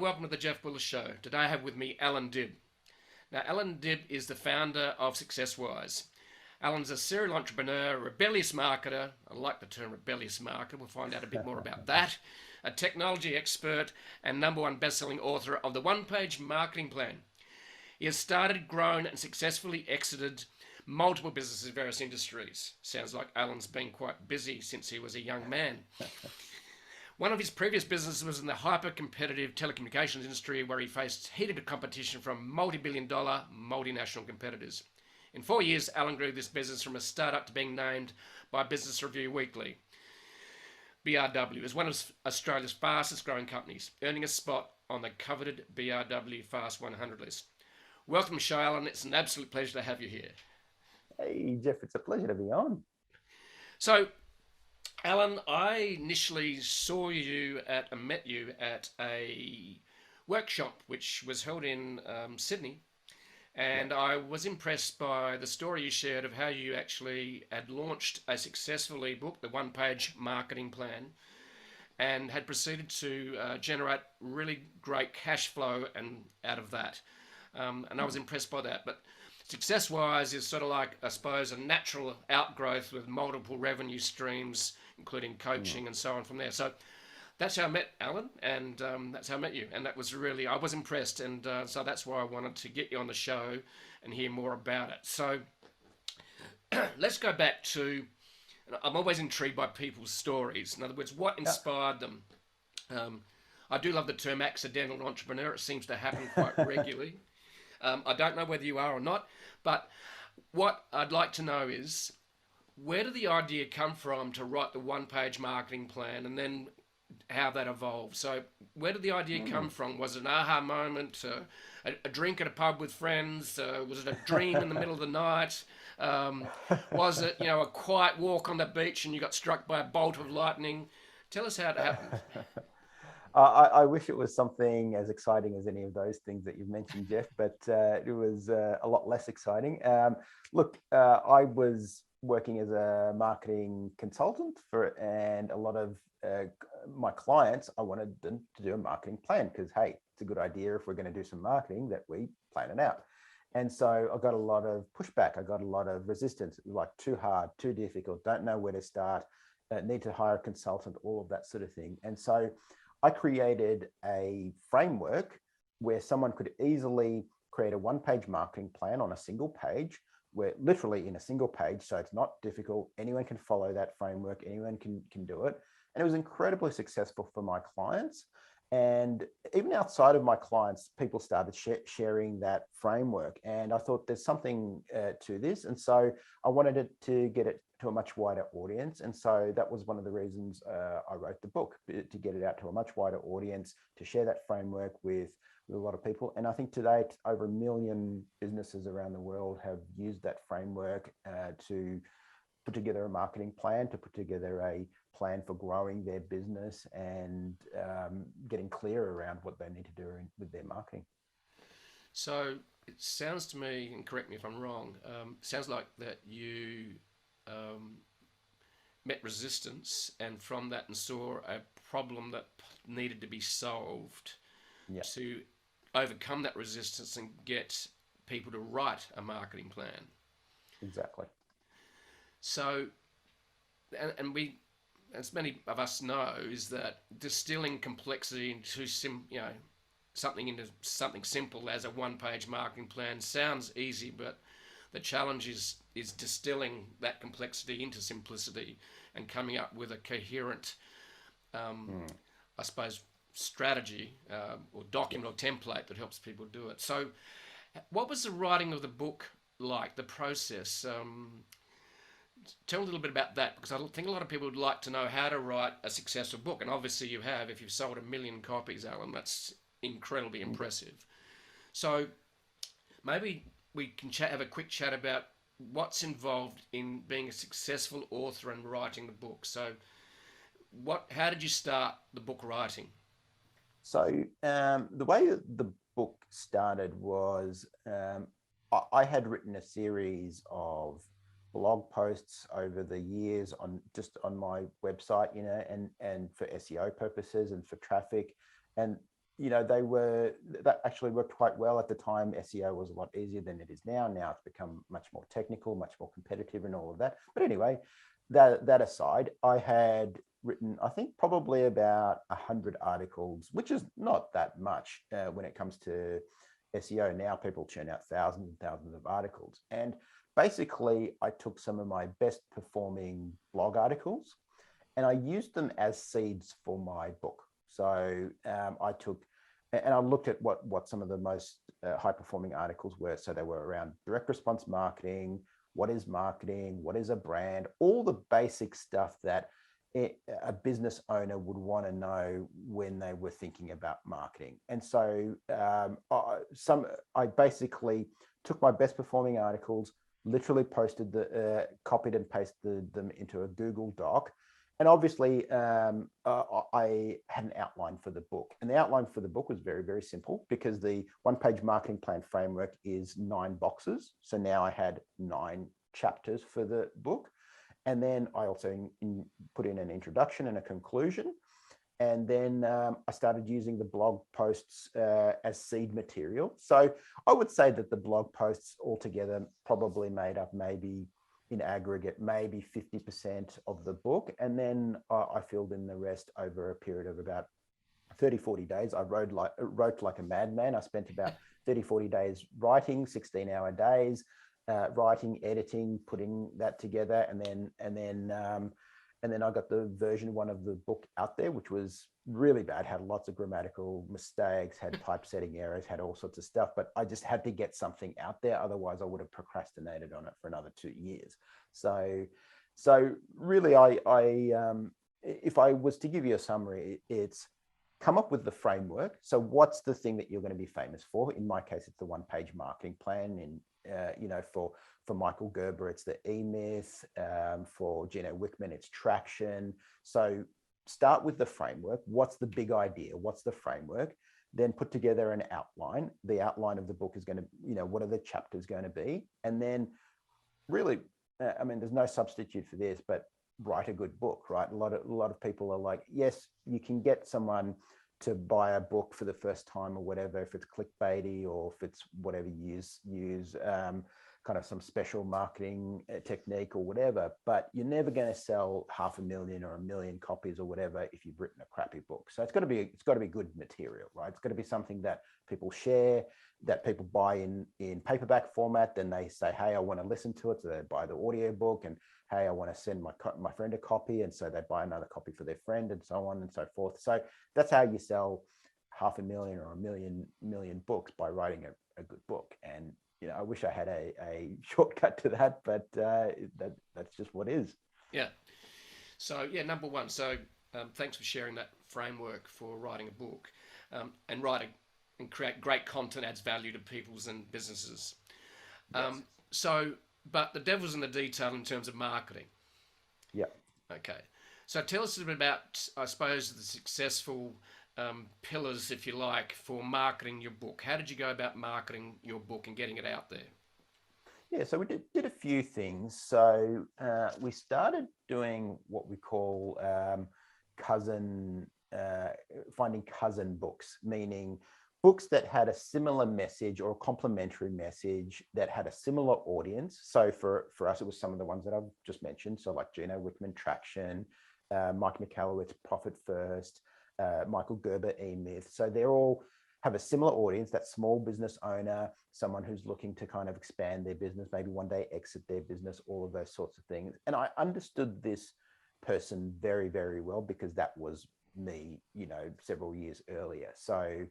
welcome to the Jeff Bullis Show. Today I have with me Allan Dib. Now, Allan Dib is the founder of SuccessWise. Alan's a serial entrepreneur, rebellious marketer. I like the term rebellious marketer. We'll find out a bit more about that. A technology expert and #1 best-selling author of the one-page marketing plan. He has started, grown, and successfully exited multiple businesses in various industries. Sounds like Alan's been quite busy since he was a young man. One of his previous businesses was in the hyper-competitive telecommunications industry, where he faced heated competition from multi-billion-dollar multinational competitors. In 4 years, Allan grew this business from a startup to being named by Business Review Weekly, BRW, as one of Australia's fastest-growing companies, earning a spot on the coveted BRW Fast 100 list. Welcome to the show, Allan. It's an absolute pleasure to have you here. Hey, Jeff, it's a pleasure to be on. So, Allan, I initially met you at a workshop which was held in Sydney, and I was impressed by the story you shared of how you actually had launched a successful ebook, the one-page marketing plan, and had proceeded to generate really great cash flow and out of that. And I was impressed by that. But SuccessWise is sort of like, I suppose, a natural outgrowth with multiple revenue streams, including coaching and so on from there. So that's how I met Allan, and that's how I met you. And that was really, I was impressed. And so that's why I wanted to get you on the show and hear more about it. So let's go back to, I'm always intrigued by people's stories. In other words, what inspired them? I do love the term accidental entrepreneur. It seems to happen quite regularly. I don't know whether you are or not, but what I'd like to know is, where did the idea come from to write the one-page marketing plan, and then how that evolved? So where did the idea come from? Was it an aha moment, a drink at a pub with friends? Was it a dream in the middle of the night? Was it, a quiet walk on the beach and you got struck by a bolt of lightning? Tell us how it happened. I wish it was something as exciting as any of those things that you've mentioned, Jeff, but it was a lot less exciting. I was working as a marketing consultant and a lot of my clients, I wanted them to do a marketing plan because, hey, it's a good idea if we're going to do some marketing that we plan it out. And so I got a lot of pushback. I got a lot of resistance, like too hard, too difficult, don't know where to start, need to hire a consultant, all of that sort of thing. And so I created a framework where someone could easily create a one-page marketing plan on a single page, where literally in a single page, so it's not difficult. Anyone can follow that framework, anyone can do it. And it was incredibly successful for my clients. And even outside of my clients, people started sharing that framework. And I thought there's something to this. And so I wanted to get it to a much wider audience. And so that was one of the reasons I wrote the book, to get it out to a much wider audience, to share that framework with a lot of people. And I think to date, over 1 million businesses around the world have used that framework to put together a marketing plan, to put together a plan for growing their business and getting clear around what they need to do with their marketing. So it sounds to me, and correct me if I'm wrong, sounds like that you met resistance, and from that and saw a problem that needed to be solved to overcome that resistance and get people to write a marketing plan. Exactly. So, and we, as many of us know, is that distilling complexity into something into something simple as a one-page marketing plan sounds easy, but the challenge is distilling that complexity into simplicity and coming up with a coherent, I suppose, strategy or document or template that helps people do it. So what was the writing of the book like, the process? Tell a little bit about that, because I think a lot of people would like to know how to write a successful book. And obviously you have. If you've sold 1 million copies, Allan, that's incredibly impressive. So maybe we can have a quick chat about what's involved in being a successful author and writing the book. So how did you start the book writing? So the way the book started was I had written a series of blog posts over the years on my website, and for SEO purposes and for traffic. And that actually worked quite well at the time. SEO was a lot easier than it is now. Now it's become much more technical, much more competitive and all of that. But anyway, that aside, I had written, I think, probably about 100 articles, which is not that much when it comes to SEO. Now people churn out thousands and thousands of articles. And basically, I took some of my best performing blog articles and I used them as seeds for my book. So I looked at what some of the most high performing articles were. So they were around direct response marketing, what is marketing, what is a brand, all the basic stuff that a business owner would want to know when they were thinking about marketing. And so I basically took my best performing articles, literally copied and pasted them into a Google Doc. And obviously, I had an outline for the book. And the outline for the book was very, very simple because the one-page marketing plan framework is 9 boxes. So now I had 9 chapters for the book. And then I also put in an introduction and a conclusion. And then I started using the blog posts as seed material. So I would say that the blog posts altogether probably made up maybe in aggregate, maybe 50% of the book. And then I filled in the rest over a period of about 30, 40 days. I wrote like a madman. I spent about 30, 40 days writing, 16-hour days, writing, editing, putting that together. And then I got the version 1 of the book out there, which was really bad, had lots of grammatical mistakes, had typesetting errors, had all sorts of stuff, but I just had to get something out there. Otherwise I would have procrastinated on it for another 2 years. So really if I was to give you a summary, it's come up with the framework. So what's the thing that you're going to be famous for? In my case, it's the one-page marketing plan. For Michael Gerber, it's the E-Myth. For Gino Wickman, it's traction. So start with the framework. What's the big idea? What's the framework? Then put together an outline. The outline of the book is going to, what are the chapters going to be? And then really, there's no substitute for this, but write a good book, right? A lot of people are like, yes, you can get someone to buy a book for the first time or whatever, if it's clickbaity or if it's whatever you use kind of some special marketing technique or whatever, but you're never going to sell 500,000 or 1 million copies or whatever if you've written a crappy book. So it's got to be good material, right? It's got to be something that people share, that people buy in paperback format. Then they say, hey, I want to listen to it. So they buy the audio book, and hey, I want to send my friend a copy. And so they buy another copy for their friend, and so on and so forth. So that's how you sell 500,000 or 1 million books, by writing a good book. And I wish I had a shortcut to that, but that's just what is. Yeah. So number one. So thanks for sharing that framework for writing a book, and writing and create great content adds value to people's and businesses. Yes. But the devil's in the detail in terms of marketing. Yeah. Okay. So tell us a bit about, I suppose, the successful pillars, if you like, for marketing your book. How did you go about marketing your book and getting it out there? Yeah, so we did a few things. So we started doing what we call finding cousin books, meaning books that had a similar message or a complementary message that had a similar audience. So for us, it was some of the ones that I've just mentioned. So like Gino Wickman, Traction, Mike Michalowicz, Profit First, Michael Gerber, E-Myth. So they all have a similar audience, that small business owner, someone who's looking to kind of expand their business, maybe one day exit their business, all of those sorts of things. And I understood this person very, very well because that was me, several years earlier. So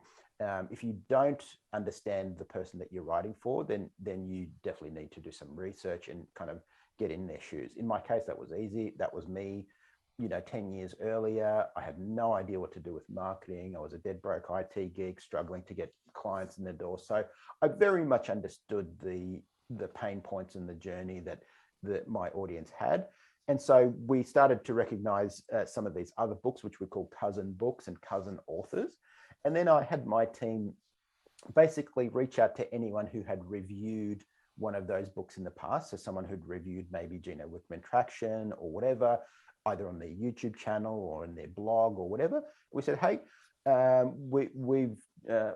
if you don't understand the person that you're writing for, then you definitely need to do some research and kind of get in their shoes. In my case, that was easy. That was me. 10 years earlier, I had no idea what to do with marketing. I was a dead broke IT geek, struggling to get clients in the door. So I very much understood the pain points in the journey that my audience had. And so we started to recognize some of these other books, which we call cousin books and cousin authors. And then I had my team basically reach out to anyone who had reviewed one of those books in the past. So someone who'd reviewed maybe Gino Wickman Traction or whatever, either on their YouTube channel or in their blog or whatever. We said, hey, we've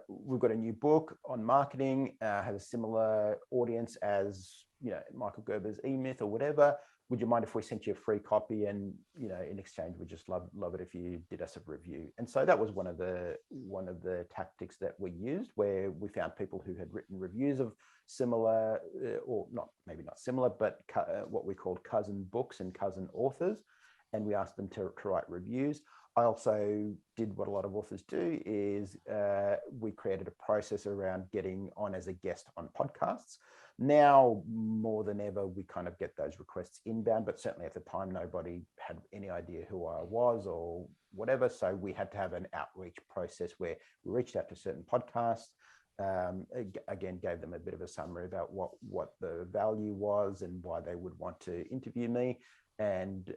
we've got a new book on marketing, has a similar audience as, Michael Gerber's E-Myth or whatever. Would you mind if we sent you a free copy? And, in exchange, we'd just love it if you did us a review. And so that was one of the tactics that we used, where we found people who had written reviews of similar, or maybe not similar, but what we called cousin books and cousin authors. And we asked them to write reviews. I also did what a lot of authors do, is we created a process around getting on as a guest on podcasts. Now, more than ever, we kind of get those requests inbound, but certainly at the time, nobody had any idea who I was or whatever. So we had to have an outreach process where we reached out to certain podcasts, again, gave them a bit of a summary about what the value was and why they would want to interview me. And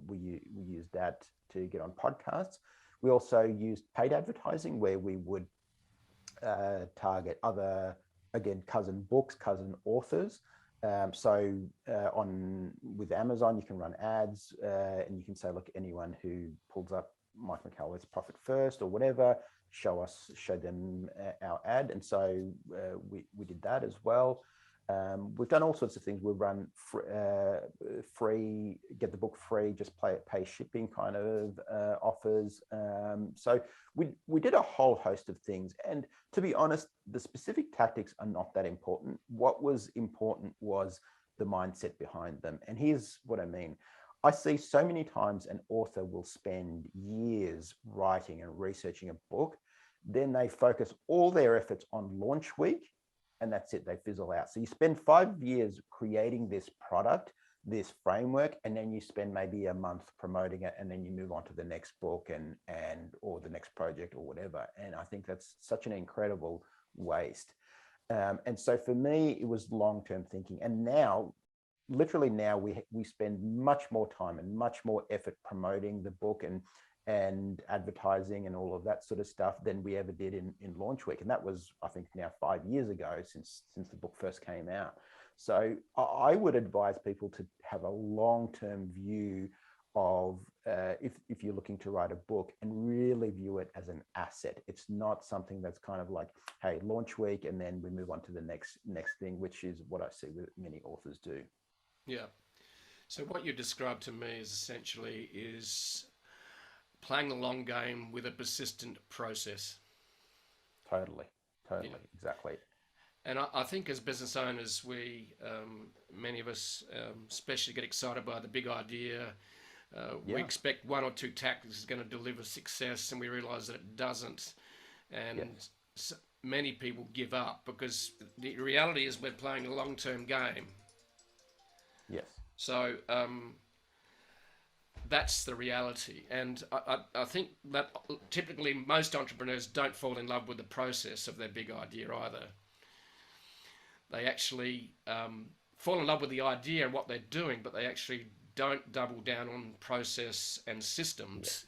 we used that to get on podcasts. We also used paid advertising, where we would target other, again, cousin books, cousin authors. With Amazon, you can run ads, and you can say, look, anyone who pulls up Mike McCallow's Profit First or whatever, show them our ad. And so we did that as well. We've done all sorts of things. We've run free, get the book free, just pay shipping kind of offers. So we did a whole host of things. And to be honest, the specific tactics are not that important. What was important was the mindset behind them. And here's what I mean. I see so many times an author will spend years writing and researching a book. Then they focus all their efforts on launch week, and that's it, they fizzle out. So you spend 5 years creating this product, this framework, and then you spend maybe a month promoting it, and then you move on to the next book or the next project or whatever. And I think that's such an incredible waste. And so for me, it was long-term thinking. And now, literally now, we spend much more time and much more effort promoting the book and advertising and all of that sort of stuff than we ever did in launch week. And that was, I think, now 5 years ago since the book first came out. So I would advise people to have a long-term view of if you're looking to write a book, and really view it as an asset. It's not something that's kind of like, hey, launch week, and then we move on to the next thing, which is what I see with many authors do. Yeah. So what you described to me is essentially playing the long game with a persistent process. Totally, Yeah. exactly. And I think as business owners, many of us, especially get excited by the big idea. We expect one or two tactics is going to deliver success, and we realize that it doesn't. And many people give up, because the reality is we're playing a long-term game. Yes. So that's the reality. And I think that typically most entrepreneurs don't fall in love with the process of their big idea either. They actually fall in love with the idea and what they're doing, but they actually don't double down on process and systems.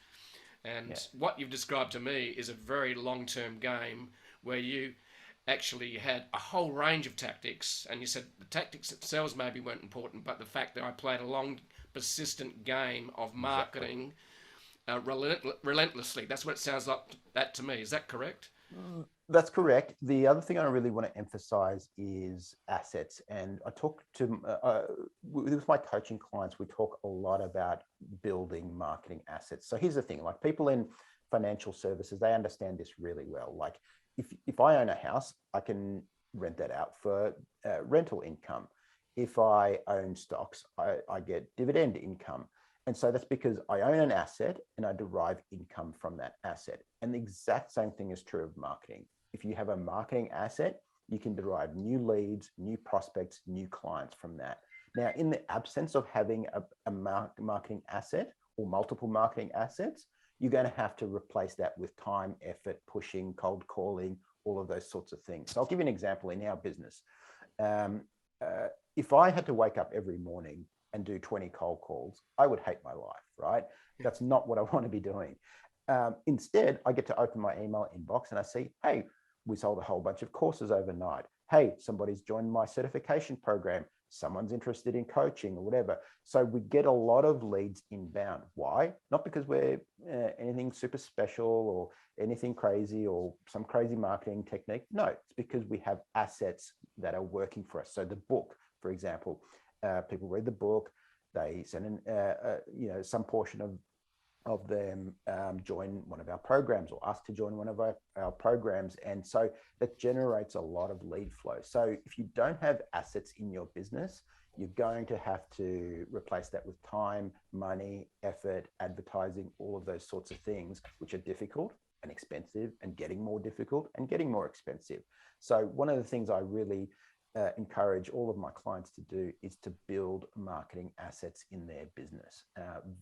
And what you've described to me is a very long-term game, where you actually had a whole range of tactics, and you said the tactics themselves maybe weren't important, but the fact that I played a long, persistent game of marketing relentlessly. That's what it sounds like that to me. Is that correct? That's correct. The other thing I really want to emphasize is assets. And I talk to, with my coaching clients, we talk a lot about building marketing assets. So here's the thing, like, people in financial services, they understand this really well. Like, if I own a house, I can rent that out for rental income. If I own stocks, I get dividend income. And so that's because I own an asset and I derive income from that asset. And the exact same thing is true of marketing. If you have a marketing asset, you can derive new leads, new prospects, new clients from that. Now, in the absence of having a marketing asset or multiple marketing assets, you're going to have to replace that with time, effort, pushing, cold calling, all of those sorts of things. So I'll give you an example in our business. If I had to wake up every morning and do 20 cold calls, I would hate my life, right? That's not what I want to be doing. Instead, I get to open my email inbox and I see, hey, we sold a whole bunch of courses overnight. Hey, somebody's joined my certification program. someone's interested in coaching or whatever. So we get a lot of leads inbound. Why? Not because we're anything super special or anything crazy or some crazy marketing technique. No, it's because we have assets that are working for us. So the book, for example, people read the book, they send in some portion of them join one of our programs or ask to join one of our programs. And so that generates a lot of lead flow. So if you don't have assets in your business, you're going to have to replace that with time, money, effort, advertising, all of those sorts of things, which are difficult and expensive and getting more difficult and getting more expensive. So one of the things I really encourage all of my clients to do is to build marketing assets in their business.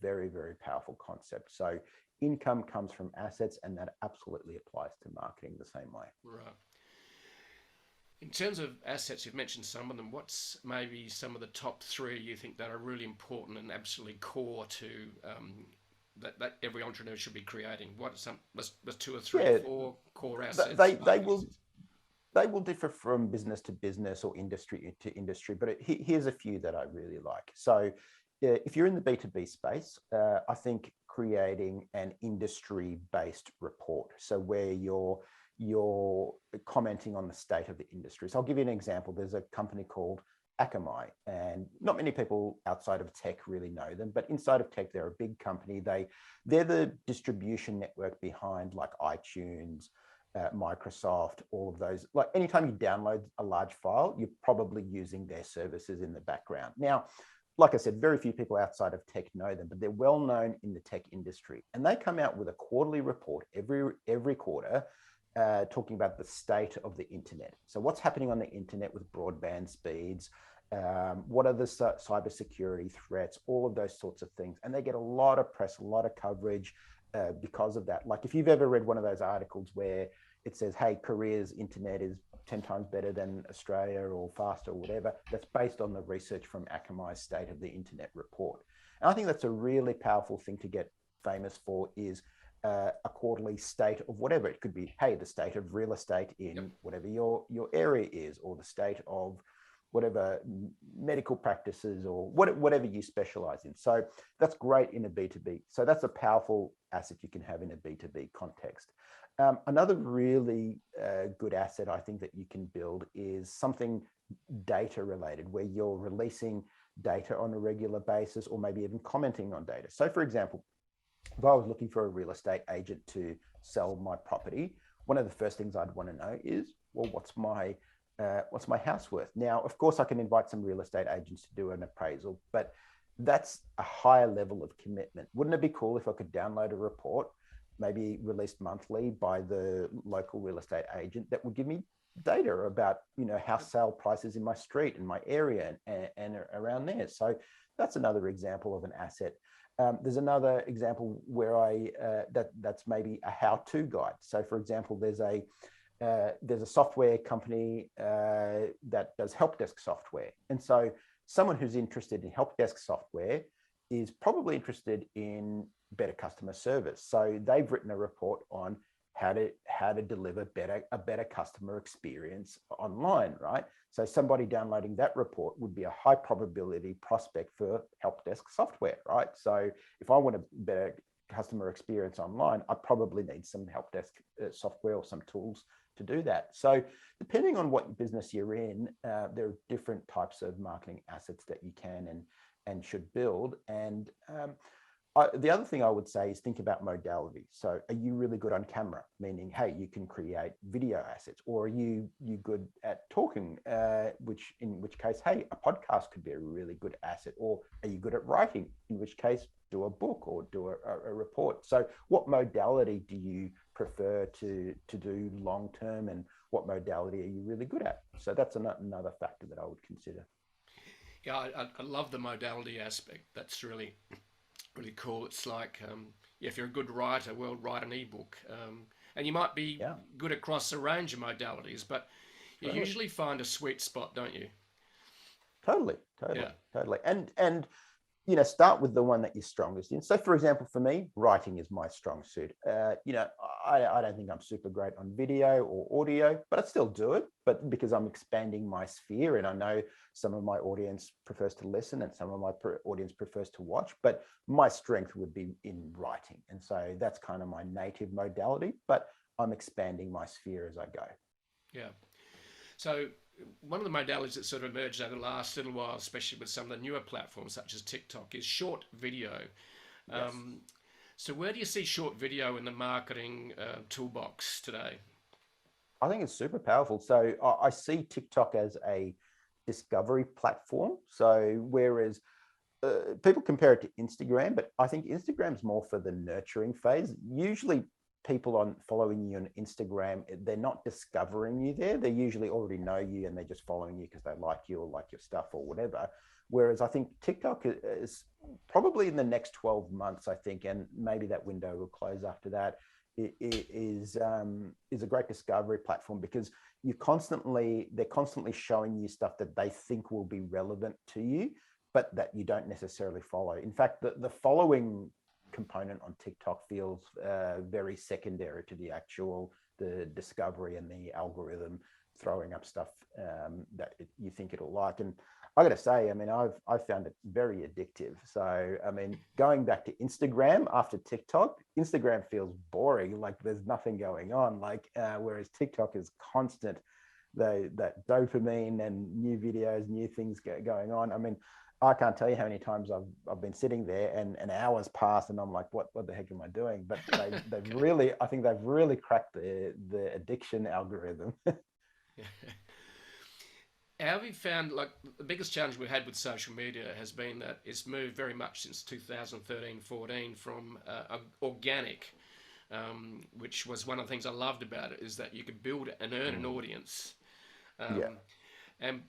Very, very powerful concept. So income comes from assets, and that absolutely applies to marketing the same way. Right. In terms of assets, you've mentioned some of them. What's maybe some of the top three you think that are really important and absolutely core to that every entrepreneur should be creating? What are some, let's two or three, Yeah, four core assets? they will differ from business to business or industry to industry, but here's a few that I really like. So if you're in the B2B space, I think creating an industry-based report, so where you're commenting on the state of the industry. So I'll give you an example. There's a company called Akamai, and not many people outside of tech really know them, but inside of tech, they're a big company. They're the distribution network behind like iTunes, Microsoft, all of those. Like anytime you download a large file, you're probably using their services in the background. Now, like I said, very few people outside of tech know them, but they're well known in the tech industry. And they come out with a quarterly report every quarter, talking about the state of the internet. So what's happening on the internet with broadband speeds, what are the cybersecurity threats, all of those sorts of things. And they get a lot of press, a lot of coverage because of that. Like if you've ever read one of those articles where it says, hey, Korea's internet is 10 times better than Australia or faster or whatever, that's based on the research from Akamai's State of the Internet report. And I think that's a really powerful thing to get famous for, is a quarterly state of whatever. It could be, hey, the state of real estate in whatever your area is, or the state of whatever medical practices or whatever you specialize in. So that's great in a B2B. So that's a powerful asset you can have in a B2B context. Another really good asset I think that you can build is something data related, where you're releasing data on a regular basis, or maybe even commenting on data. So for example, if I was looking for a real estate agent to sell my property, one of the first things I'd want to know is, well, what's my house worth? Now, of course, I can invite some real estate agents to do an appraisal, but that's a higher level of commitment. Wouldn't it be cool if I could download a report, maybe released monthly by the local real estate agent, that would give me data about, house sale prices in my street and my area and around there? So that's another example of an asset. There's another example where that's maybe a how-to guide. So for example, there's a software company that does help desk software. And so someone who's interested in help desk software is probably interested in better customer service. So they've written a report on how to deliver a better customer experience online, right? So somebody downloading that report would be a high probability prospect for help desk software, right? So if I want a better customer experience online, I probably need some help desk software or some tools to do that. So depending on what business you're in, there are different types of marketing assets that you can and should build. And the other thing I would say is think about modality. So are you really good on camera? Meaning, hey, you can create video assets. Or are you good at talking, in which case, hey, a podcast could be a really good asset. Or are you good at writing? In which case, do a book or do a report. So what modality do you prefer to do long term, and what modality are you really good at? So that's another factor that I would consider. Yeah, I love the modality aspect. That's really cool. It's like, if you're a good writer, well, write an ebook. And you might be good across a range of modalities, but you usually find a sweet spot, don't you? Totally. Yeah. And start with the one that you're strongest in. So, for example, for me, writing is my strong suit. I don't think I'm super great on video or audio, but I still do it. But because I'm expanding my sphere, and I know some of my audience prefers to listen and some of my audience prefers to watch, but my strength would be in writing. And so that's kind of my native modality, but I'm expanding my sphere as I go. Yeah. So one of the modalities that sort of emerged over the last little while, especially with some of the newer platforms such as TikTok, is short video. Yes. So where do you see short video in the marketing toolbox today? I think it's super powerful. So I see TikTok as a discovery platform. So whereas people compare it to Instagram, but I think Instagram's more for the nurturing phase. Usually people on following you on Instagram, they're not discovering you there. They usually already know you and they're just following you because they like you or like your stuff or whatever. Whereas I think TikTok is probably in the next 12 months, I think, and maybe that window will close after that, is a great discovery platform because they're constantly showing you stuff that they think will be relevant to you, but that you don't necessarily follow. In fact, the following component on TikTok feels very secondary to the discovery and the algorithm throwing up stuff that you think it'll like. And I got to say, I mean, I've found it very addictive. So, I mean, going back to Instagram after TikTok, Instagram feels boring. Like there's nothing going on. Like whereas TikTok is constant, that dopamine and new videos, new things going on. I mean, I can't tell you how many times I've been sitting there and hours pass and I'm like, what the heck am I doing? But they've really, I think they've really cracked the addiction algorithm. How have you found, like, the biggest challenge we've had with social media has been that it's moved very much since 2013-14 from organic, which was one of the things I loved about it, is that you could build and earn an audience. Yeah. And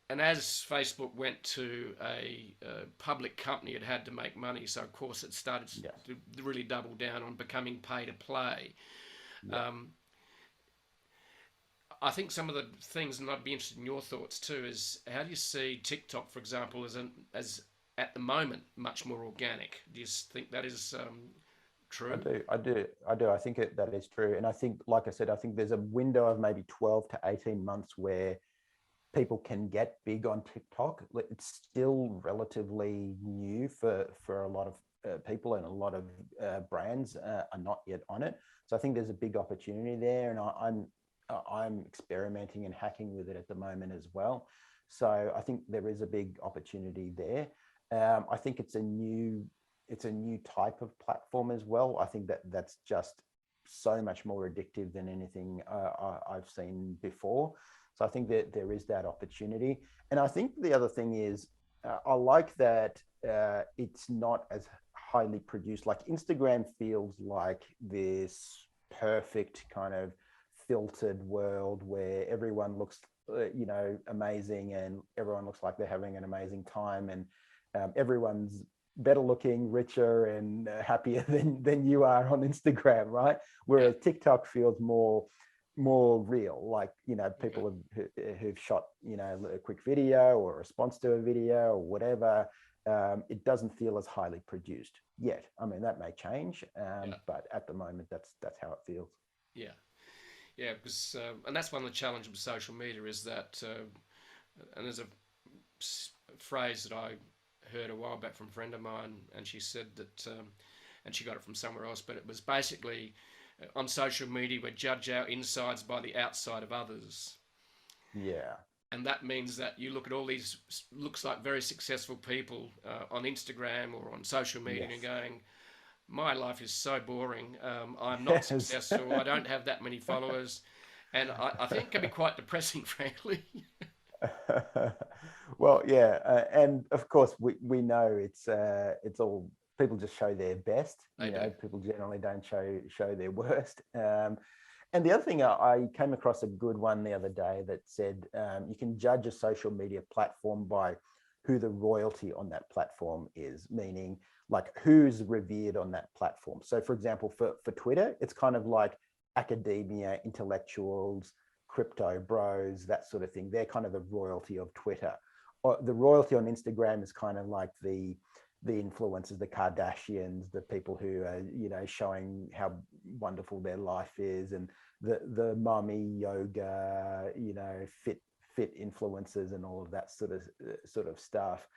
and as Facebook went to a public company, it had to make money. So of course it started Yes. to really double down on becoming pay to play. Yeah. Um, I think some of the things, and I'd be interested in your thoughts too, is how do you see TikTok, for example, as at the moment much more organic? Do you think that is I true? do. I think that is true. And I think, like I said, I think there's a window of maybe 12 to 18 months where people can get big on TikTok. It's still relatively new for a lot of people, and a lot of brands are not yet on it. So I think there's a big opportunity there, and I'm experimenting and hacking with it at the moment as well. So I think there is a big opportunity there. I think it's a new type of platform as well. I think that's just so much more addictive than anything I've seen before. So I think that there is that opportunity. And I think the other thing is, I like that it's not as highly produced. Like Instagram feels like this perfect kind of filtered world where everyone looks, amazing, and everyone looks like they're having an amazing time, and everyone's better looking, richer, and happier than you are on Instagram, right? Yeah. Whereas TikTok feels more real, like Okay. people who've shot a quick video or a response to a video or whatever. It doesn't feel as highly produced yet. I mean, that may change, Yeah. but at the moment that's how it feels. Yeah. Yeah. Because and that's one of the challenges with social media is that, and there's a phrase that I heard a while back from a friend of mine, and she said that, and she got it from somewhere else, but it was basically on social media we judge our insides by the outside of others. Yeah. And that means that you look at all these looks like very successful people on Instagram or on social media and you're Yes. going, my life is so boring. I'm not Yes. successful. I don't have that many followers. And I think it can be quite depressing, frankly. Well, yeah, and of course we know it's all, people just show their best. They do. People generally don't show their worst. And the other thing, I came across a good one the other day that said you can judge a social media platform by who the royalty on that platform is, meaning like who's revered on that platform. So, for example, for Twitter, it's kind of like academia, intellectuals, crypto bros, that sort of thing. They're kind of the royalty of Twitter. Or the royalty on Instagram is kind of like the influencers, the Kardashians, the people who are, showing how wonderful their life is, and the mummy yoga, fit influencers and all of that sort of stuff.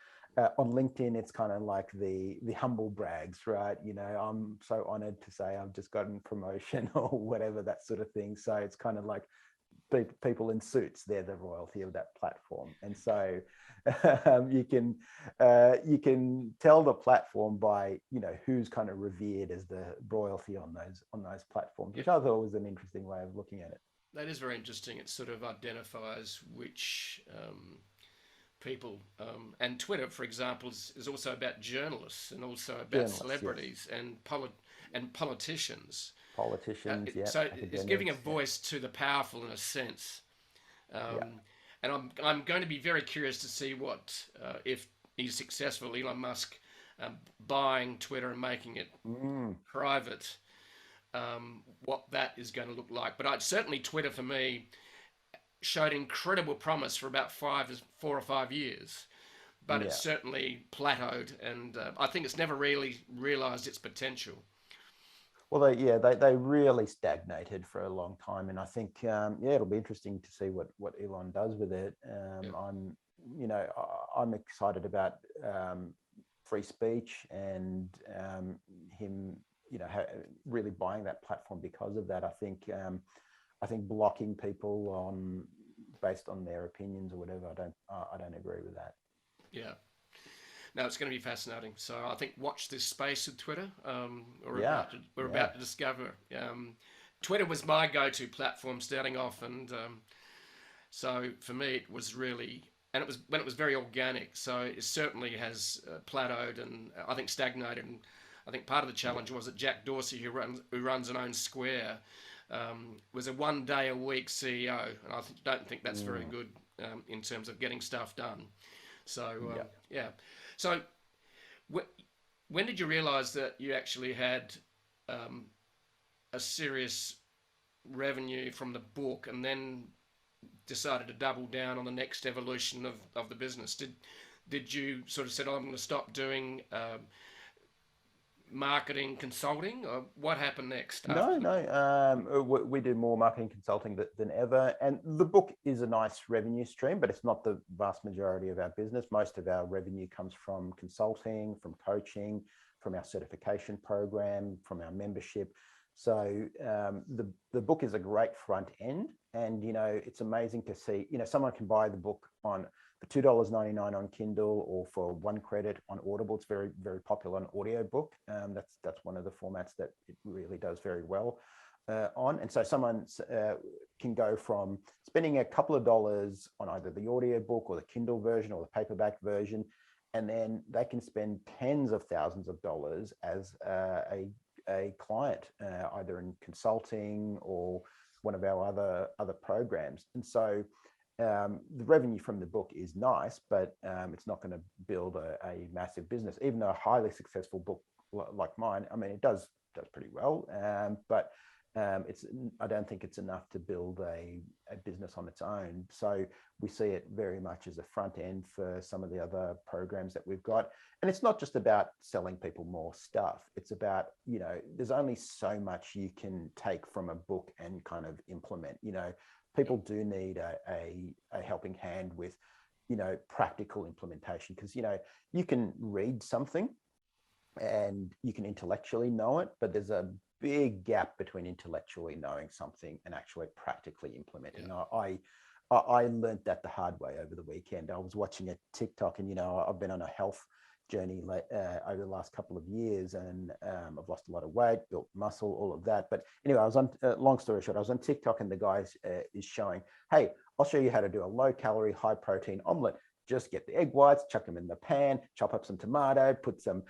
On LinkedIn, it's kind of like the humble brags, right? I'm so honored to say I've just gotten promotion or whatever, that sort of thing. So it's kind of like people in suits, they're the royalty of that platform. And so you can tell the platform by who's kind of revered as the royalty on those platforms, which I thought was an interesting way of looking at it. That is very interesting. It sort of identifies which people, and Twitter, for example, is also about journalists and also about celebrities, yes, and politicians. So it's giving a voice to the powerful in a sense. And I'm going to be very curious to see what, if he's successful, Elon Musk buying Twitter and making it private, what that is going to look like. But certainly Twitter for me showed incredible promise for about 4 or 5 years, but it's certainly plateaued, and I think it's never really realised its potential. Well, they really stagnated for a long time, and I think it'll be interesting to see what Elon does with it. I'm excited about free speech and him, really buying that platform because of that. I think blocking people based on their opinions or whatever, I don't agree with that. Yeah. No, it's going to be fascinating. So I think watch this space with Twitter. We're about to discover. Twitter was my go-to platform starting off, and so for me it was really, and it was very organic. So it certainly has plateaued and I think stagnated. And I think part of the challenge was that Jack Dorsey, who runs and owns Square, was a 1 day a week CEO, and I don't think that's very good in terms of getting stuff done. So So when did you realise that you actually had a serious revenue from the book, and then decided to double down on the next evolution of the business? Did you sort of said, I'm going to stop doing marketing consulting, or what happened next? No. We do more marketing consulting than ever, and the book is a nice revenue stream, but it's not the vast majority of our business. Most of our revenue comes from consulting, from coaching, from our certification program, from our membership. So the book is a great front end, and it's amazing to see. Someone can buy the book for $2.99 on Kindle, or for $1 on Audible. It's very, very popular on audiobook. That's one of the formats that it really does very well on. And so someone can go from spending a couple of dollars on either the audiobook or the Kindle version or the paperback version, and then they can spend tens of thousands of dollars as a client, either in consulting or one of our other programs. And so the revenue from the book is nice, but it's not going to build a massive business. Even though a highly successful book like mine, I mean, it does pretty well, but I don't think it's enough to build a business on its own. So we see it very much as a front end for some of the other programs that we've got. And it's not just about selling people more stuff. It's about, there's only so much you can take from a book and kind of implement. People do need a helping hand with, practical implementation, because, you can read something and you can intellectually know it, but there's a big gap between intellectually knowing something and actually practically implementing. I learned that the hard way over the weekend. I was watching a TikTok, and I've been on a health journey over the last couple of years, and I've lost a lot of weight, built muscle, all of that. But anyway, I was on, long story short, I was on TikTok, and the guy is showing, hey, I'll show you how to do a low calorie, high protein omelet. Just get the egg whites, chuck them in the pan, chop up some tomato, put some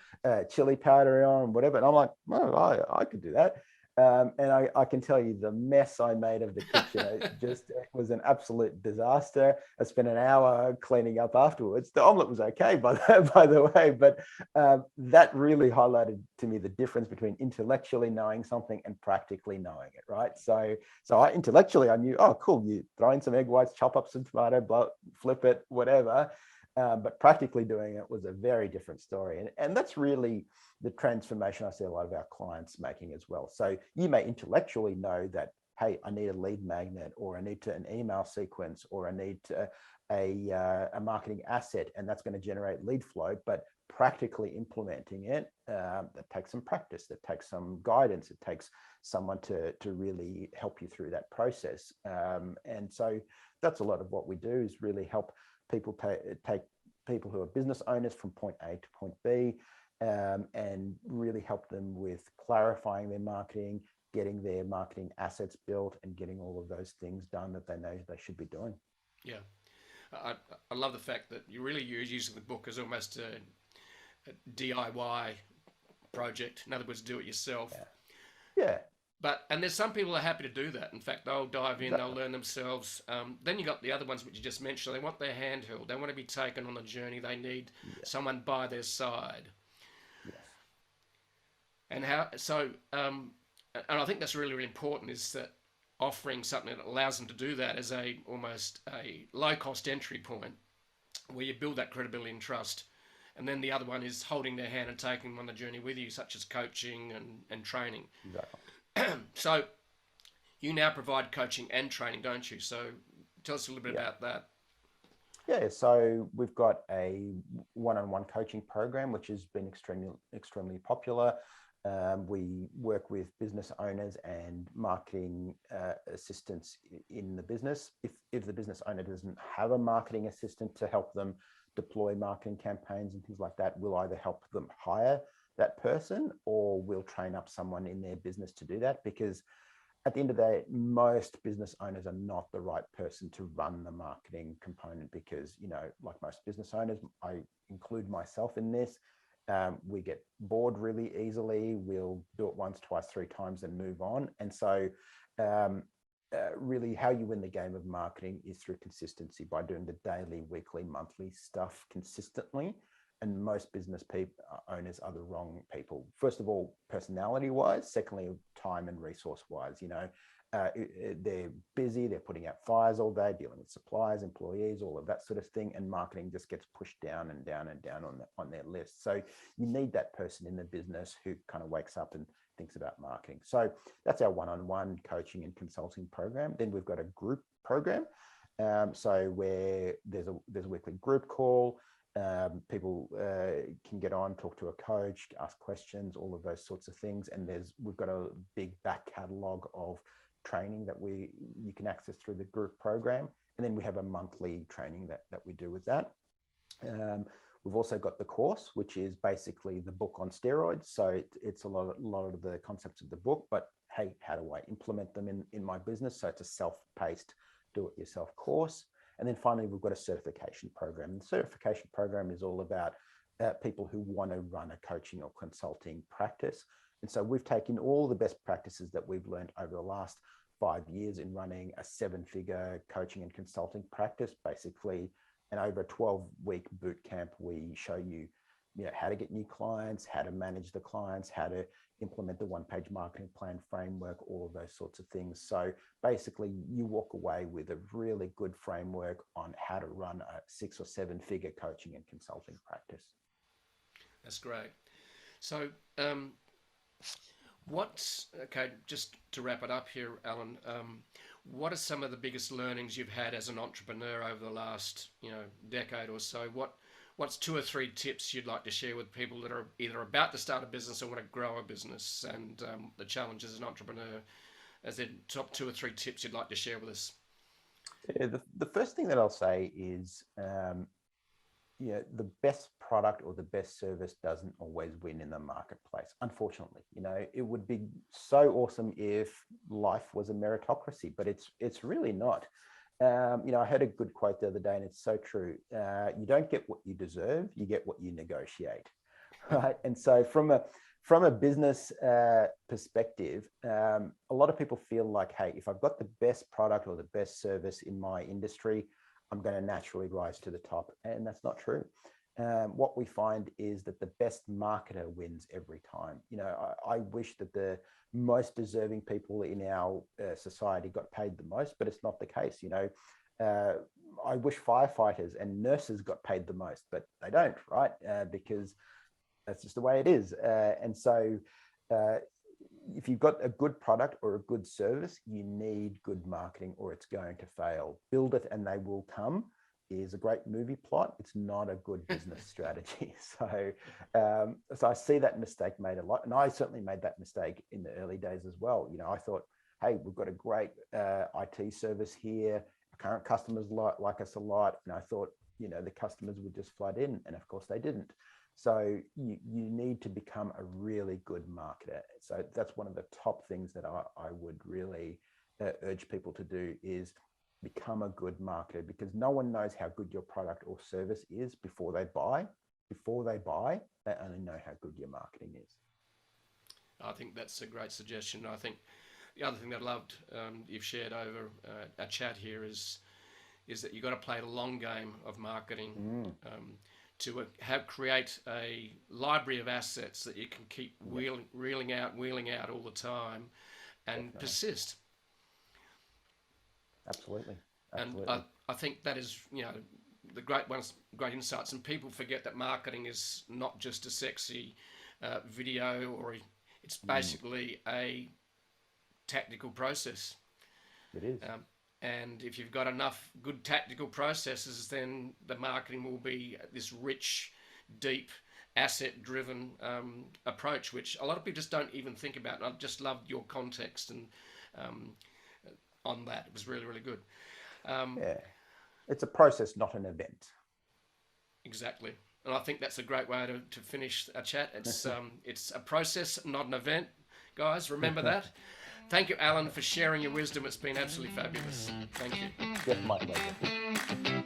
chili powder on, whatever. And I'm like, oh, I could do that. And I can tell you the mess I made of the kitchen. It was an absolute disaster. I spent an hour cleaning up afterwards. The omelet was okay, by the way, but that really highlighted to me the difference between intellectually knowing something and practically knowing it, right? So intellectually I knew, oh, cool, you throw in some egg whites, chop up some tomato, flip it, whatever. But practically doing it was a very different story. And that's really the transformation I see a lot of our clients making as well. So you may intellectually know that, hey, I need a lead magnet, or I need an email sequence, or I need a marketing asset, and that's going to generate lead flow. But practically implementing it, that takes some practice, that takes some guidance, it takes someone to really help you through that process. And so that's a lot of what we do, is really help people take people who are business owners from point A to point B, and really help them with clarifying their marketing, getting their marketing assets built, and getting all of those things done that they know they should be doing. Yeah. I love the fact that you're using the book as almost a DIY project. In other words, do it yourself. Yeah. But and there's some people who are happy to do that. In fact, they'll dive in, they'll Exactly. learn themselves. Then you got the other ones which you just mentioned. They want their hand held. They want to be taken on a journey. They need Yeah. someone by their side. Yes. And how so? And I think that's really important, is that offering something that allows them to do that as a almost a low cost entry point, where you build that credibility and trust. And then the other one is holding their hand and taking them on the journey with you, such as coaching and training. Exactly. So you now provide coaching and training, don't you? So tell us a little bit Yeah. about that. Yeah, so we've got a one-on-one coaching program, which has been extremely popular. We work with business owners and marketing assistants in the business. If the business owner doesn't have a marketing assistant to help them deploy marketing campaigns and things like that, we'll either help them hire that person, or we'll train up someone in their business to do that. Because at the end of the day, most business owners are not the right person to run the marketing component, because, like most business owners, I include myself in this, we get bored really easily. We'll do it once, twice, three times and move on. And so really how you win the game of marketing is through consistency, by doing the daily, weekly, monthly stuff consistently. And most business owners are the wrong people. First of all, personality wise. Secondly, time and resource wise. They're busy, they're putting out fires all day, dealing with suppliers, employees, all of that sort of thing. And marketing just gets pushed down and down and down on their list. So you need that person in the business who kind of wakes up and thinks about marketing. So that's our one-on-one coaching and consulting program. Then we've got a group program. So where there's a weekly group call. People can get on, talk to a coach, ask questions, all of those sorts of things. And we've got a big back catalogue of training that you can access through the group program. And then we have a monthly training that we do with that. We've also got the course, which is basically the book on steroids. So it's a lot of the concepts of the book, but hey, how do I implement them in my business? So it's a self-paced, do-it-yourself course. And then finally, we've got a certification program. The certification program is all about people who want to run a coaching or consulting practice. And so we've taken all the best practices that we've learned over the last 5 years in running a 7-figure coaching and consulting practice, basically. And over a 12-week boot camp, we show you, how to get new clients, how to manage the clients, how to implement the one-page marketing plan framework, all of those sorts of things. So basically, you walk away with a really good framework on how to run a 6 or 7-figure coaching and consulting practice. That's great. So, just to wrap it up here, Alan, what are some of the biggest learnings you've had as an entrepreneur over the last, decade or so? What's 2 or 3 tips you'd like to share with people that are either about to start a business or want to grow a business, and the challenges as an entrepreneur? As the top 2 or 3 tips you'd like to share with us? Yeah, the first thing that I'll say is, the best product or the best service doesn't always win in the marketplace. Unfortunately, it would be so awesome if life was a meritocracy, but it's really not. I heard a good quote the other day, and it's so true. You don't get what you deserve; you get what you negotiate, right? And so, from a business perspective, a lot of people feel like, hey, if I've got the best product or the best service in my industry, I'm going to naturally rise to the top. And that's not true. What we find is that the best marketer wins every time. I wish that the most deserving people in our society got paid the most, but it's not the case. I wish firefighters and nurses got paid the most, but they don't, right? Because that's just the way it is. And so uh, if you've got a good product or a good service, you need good marketing or it's going to fail. Build it and they will come is a great movie plot. It's not a good business strategy. So I see that mistake made a lot. And I certainly made that mistake in the early days as well. I thought, hey, we've got a great IT service here. Our current customers like us a lot. And I thought, the customers would just flood in. And of course they didn't. So you need to become a really good marketer. So that's one of the top things that I would really urge people to do is become a good marketer, because no one knows how good your product or service is before they buy. Before they buy, they only know how good your marketing is. I think that's a great suggestion. I think the other thing that I loved you've shared over our chat here is that you've got to play the long game of marketing. To create a library of assets that you can keep wheeling out all the time, and Definitely. persist. Absolutely. And I think that is, the great insights. And people forget that marketing is not just a sexy video, or it's basically a tactical process. It is. And if you've got enough good tactical processes, then the marketing will be this rich, deep, asset-driven approach, which a lot of people just don't even think about. And I just loved your context and on that. It was really, really good. Yeah, it's a process, not an event. Exactly. And I think that's a great way to finish a chat. It's a process, not an event. Guys, remember that. Thank you, Allan, for sharing your wisdom. It's been absolutely fabulous. Thank you. Just my pleasure.